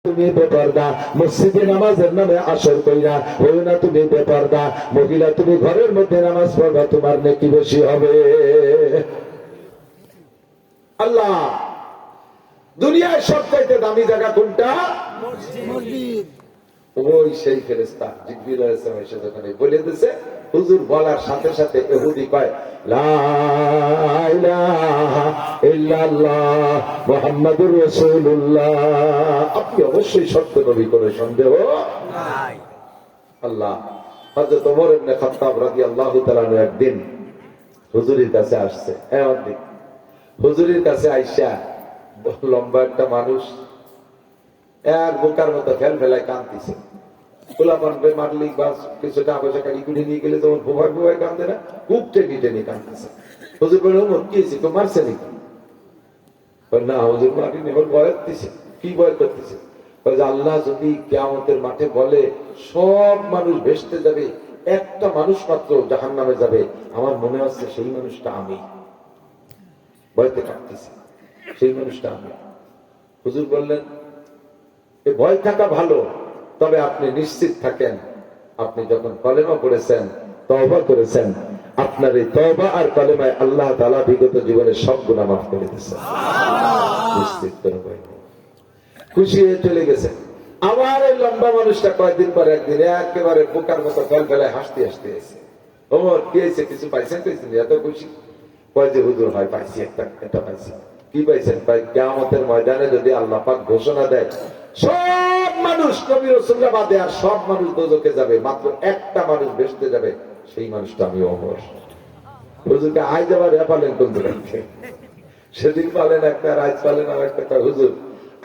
তুমি বেপরদা, মসজিদে নামাজের নামে আসর কইরা হইও না তুমি বেপরদা। মহিলা তুমি ঘরের মধ্যে নামাজ পড়বা, তোমার নেকি বেশি হবে। আল্লাহ দুনিয়ায় সবচাইতে দামি জায়গা কোনটা? মসজিদ। ওই সেই ফেরেশতা জিবরিল আলাইহিস সালাম এসে যখন বলে দিয়েছে, হুজুর বলার সাথে সাথে ইহুদি কয় লা ইলাহা ইল্লাল্লাহ মুহাম্মাদুর রাসূলুল্লাহ। আপনি অবশ্যই সত্য নবী, করে সন্দেহ নাই। আল্লাহ হযরত ওমর ইবনে খাত্তাব রাদিয়াল্লাহু তাআলা একদিন হুজুরের কাছে আসছে। হুজুরের কাছে আইসা লম্বা একটা মানুষ এক বোকার মতো ফেল ফেলায় কাঁদতেছে। খোলা মানবে মারলি বা কিছুটা আবশ্যক কালি কুড়ে নিয়ে গেলে তখন ভোভায় ভোভায় কাঁদে না, খুব টেনে টেনে কাঁদতেছে। হুজুর বলে ওমর কি হয়েছে, কেউ মারছে নাকি? না হুজুর মারিনি, ওর ভয় দিচ্ছে। কি ভয় করতেছে? আল্লাহ যদি কিয়ামতের মাঠে বলে সব মানুষ ভেস্তে যাবে, একটা মানুষ মাত্র জাহান্নামে যাবে, আমার মনে হচ্ছে সেই মানুষটা আমি। ভয়তে কাঁদতেছে, সেই মানুষটা আমি। হুজুর বললেন এ ভয় থাকা ভালো, তবে আপনি নিশ্চিত থাকেন আপনি যখন কলেমা পড়েছেন, তওবা করেছেন, আপনার এই তওবা আর কলেমায় আল্লাহ তাআলা বিগত জীবনের সব গুনাহ মাফ করে দিয়েছেন। নিশ্চিত করে ভয়, খুশি হয়ে চলে গেছে। আবার এই লম্বা মানুষটা কয়েকদিন পরে একদিন একেবারে বোকার মতো ফেল ফেলায় হাসতে হাসতে এসে, ওমর কি হয়েছে, কিছু পাইছেন? এত খুশি? কয় যে হুজুর হয় পাইছি, একটা পাইছি। কি পাইছেন? কিয়ামতের ময়দানে যদি আল্লাহ পাক ঘোষণা দেয় সব মানুষ নবী রাসূলরা বাদে আর সব মানুষ দোজখে যাবে, মাত্র একটা মানুষ বেহেশতে যাবে, সেই মানুষটা আমি ওমর। হুজুরকে আজ আবার পালেন কোন জায়গায়? সেদিন পালেন একটা, আজ পালেন আর একটা। হুজুর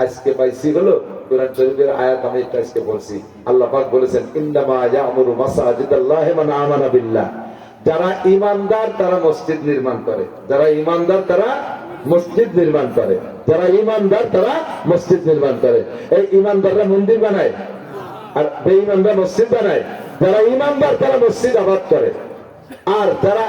আজকে পাইছি হলো কোরআন শরীফের আয়াত, আমি একটা আজকে বলছি। আল্লাহ পাক বলেছেন ইন্নামা ইয়ামুরু মাসাজিদাল্লাহি মান আমানা বিল্লাহ। যারা ঈমানদার তারা মসজিদ নির্মাণ করে, যারা ঈমানদার তারা মসজিদ নির্মাণ করে, যারা ঈমানদার তারা মসজিদ নির্মাণ করে। এই ঈমানদাররা মন্দির বানায় আর বেঈমানরা মসজিদ বানায়। যারা ঈমানদার তারা মসজিদ আবাদ করে, আর যারা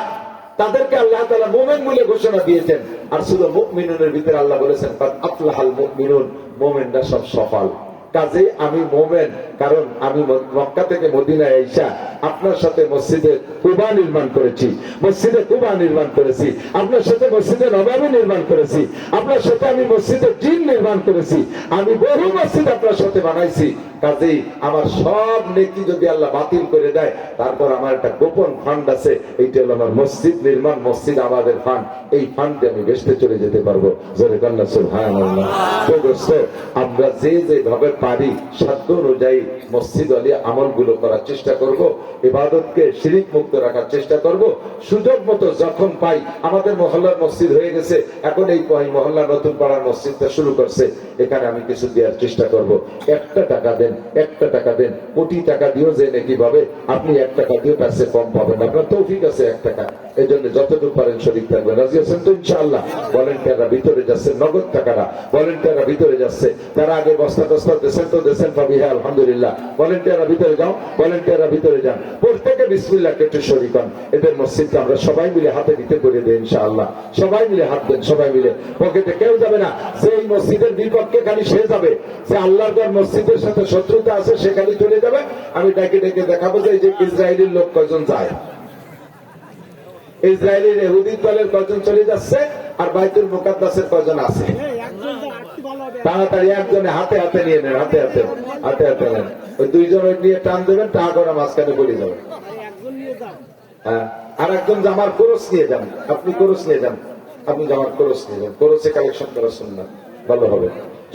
তাদেরকে আল্লাহ তাআলা মুমিন বলে ঘোষণা দিয়েছেন। আর শুধু মুমিনুনের ভিতরে আল্লাহ বলেছেন কাদ আফলাহাল মুমিনুন, মুমিনরা সব সফল। কাজে আমি মুমিন, কারণ আমি মক্কা থেকে মদিনায় আইসা আপনার সাথে মসজিদে কুবা নির্মাণ করেছি, মসজিদে কুবা নির্মাণ করেছি, আপনার সাথে মসজিদে নববী নির্মাণ করেছি, আপনার সাথে আমি মসজিদে জিন নির্মাণ করেছি, আমি বহু মসজিদ আপনার সাথে বানাইছি। কাজেই আমার সব নেকি যদি আল্লাহ বাতিল করে দেয়, তারপর আমার একটা গোপন ফান্ড আছে, এইটা হলো আমার মসজিদ নির্মাণ, মসজিদ আমাদের ফান্ড। এই ফান্ডে আমি বেচতে চলে যেতে পারবো। জোরে কান্না সুবহানাল্লাহ। আমরা যে যেভাবে পারি সাধ্য অনুযায়ী মসজিদ আলী আমলগুলো করার চেষ্টা করব, ইবাদতকে শিরিক মুক্ত রাখার চেষ্টা করব। সুযোগ মতো যখন পাই, আমাদের মহল্লার মসজিদ হয়ে গেছে, এখন এই মহল্লা নতুন পাড়ার মসজিদটা শুরু করছে, এখানে আমি কিছু দেওয়ার চেষ্টা করব। একটা টাকা দেন, একটা টাকা দেন, কোটি টাকা দিয়েও যে নাকি ভাবে আপনি 1 টাকা দিয়েও তার চেয়ে কম পাবেন, আপনার তৌফিক আছে 1 টাকা। এই জন্য যতটুকু পারেন শরীক থাকবেন। রাজি আছেন তো ইনশাআল্লাহ? ভলেন্টিয়াররা ভিতরে যাচ্ছে, নগদ টাকাটা ভলেন্টিয়াররা ভিতরে যাচ্ছে। তারা আগে বস্তা টস্তা দেশেন তো দেশেন, পাবি, হ্যাঁ আলহামদুলিল্লাহ। ভলেন্টিয়াররা ভিতরে যাও, ভলেন্টিয়াররা ভিতরে যান, প্রত্যেকে বিসমিল্লাহ কেটে শরীক হন। এদের মসজিদটা আমরা সবাই মিলে হাতে দিতে করে দেই ইনশাআল্লাহ। সবাই মিলে হাত দেন, সবাই মিলে। পকেটে কেউ যাবে না। যে এই মসজিদের বিপক্ষে খালি সে যাবে, যে আল্লাহর ঘর মসজিদের সাথে শত্রুতা আছে সে খালি চলে যাবে। আমি ডেকে ডেকে দেখাবো যে ইসরায়েলের লোক কয়জন যায়, ইসরায়েলের ইহুদি দলের কয়জন চলে যাচ্ছে, আর বাইতুল মুকাদ্দাসের কয়জন আছে। তাড়াতাড়ি একজনে হাতে হাতে নিয়ে নেন, হাতে হাতে হাতে হাতে নেন। ওই 2 জন ওই নিয়ে টান দেবেন, টা করে মাঝখানে পড়ে যাবে। হ্যাঁ, আর একজন জামার কোরস নিয়ে যান, আপনি কোরস নিয়ে যান, আপনি জামার কোরস নিয়ে যান। কোরসে কালেকশন করা শুনবেন, ভালো হবে।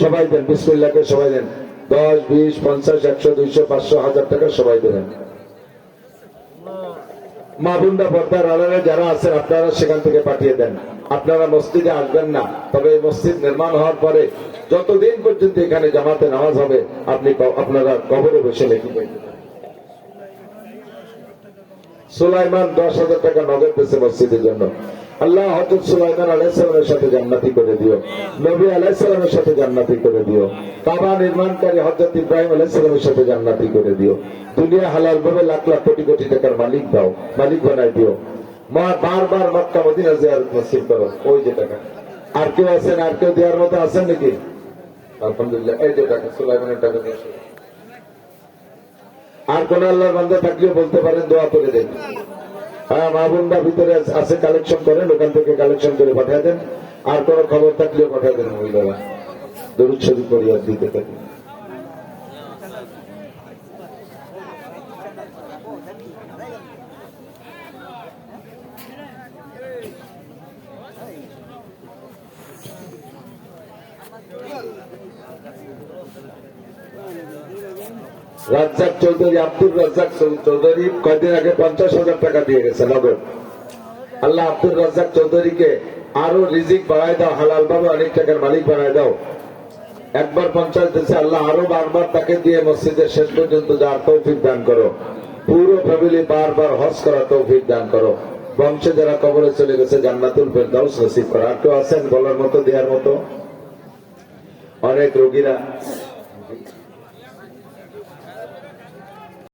সবাই দেন বিসমিল্লাহকে, সবাই দেন। 10, 20, 50, 100, 200, 500, 1000 টাকা সবাই দেবেন। মা বোনরা পর্দার আড়ালে যারা আছেন আপনারা সেখান থেকে পাঠিয়ে দেন। আপনারা মসজিদে আসবেন না, তবে এই মসজিদ নির্মাণ হওয়ার পরে যতদিন পর্যন্ত এখানে জামাতে নামাজ হবে আপনারা কবরে বসে লেখি পাইতে পারেন। সুলাইমান 10,000 টাকা নগদ দিয়েছে মসজিদের জন্য। আল্লাহ হযরত সুলাইমান আলাইহিস সালামের সাথে জান্নাতি করে দিও, নবী আলাইহিস সালামের সাথে জান্নাতি করে দিও, কাবা নির্মাণকারী হযরত ইব্রাহিম আলাইহিস সালামের সাথে জান্নাতি করে দিও। দুনিয়া হালাল ভাবে লাখ লাখ কোটি কোটি টাকার মালিক দাও, মালিক বানাই দিও। মা বারবার মক্কা মদিনা জিয়ারত নসিব করো। ওই যে টাকা আর কেউ আছেন, আর কেউ দেওয়ার মতো আছেন নাকি? আলহামদুলিল্লাহ। এই যে টাকা, সুলাইমানের টাকা নিয়ে আসো। আর কোন আল্লাহর বান্দা থাকলেও বলতে পারেন, দোয়া করে দেন। হ্যাঁ, মা বোনরা ভিতরে আছে, কালেকশন করেন, ওখান থেকে কালেকশন করে পাঠিয়ে দেন। আর কোন খবর থাকলেও পাঠিয়ে দেন মহিলারা, দরুদ শরীফ পড়ি আর দিতে থাকি। রাজ্জাক চৌধুরী, আব্দুর রাজ্জাক চৌধুরী কয়দিন আগে 50,000 টাকা দিয়ে গেছে নগদ। আল্লাহ আব্দুর রাজ্জাক চৌধুরীকে আরো রিজিক বাড়ায় দাও, হালাল ভাবে অনেক টাকার মালিক বানায় দাও। একবার 50 দিয়েছে, আল্লাহ আরো বারবার তাকে দিয়ে মসজিদের শেষ পর্যন্ত যাওয়ার তৌফিক দান করো। পুরো ফ্যামিলি বারবার হজ করার তৌফিক দান করো। বংশে যারা কবরে চলে গেছে জান্নাতুল ফেরদাউস নসিব করো। আর কেউ আছেন বলার মতো, দেওয়ার মতো? অনেক রোগীরা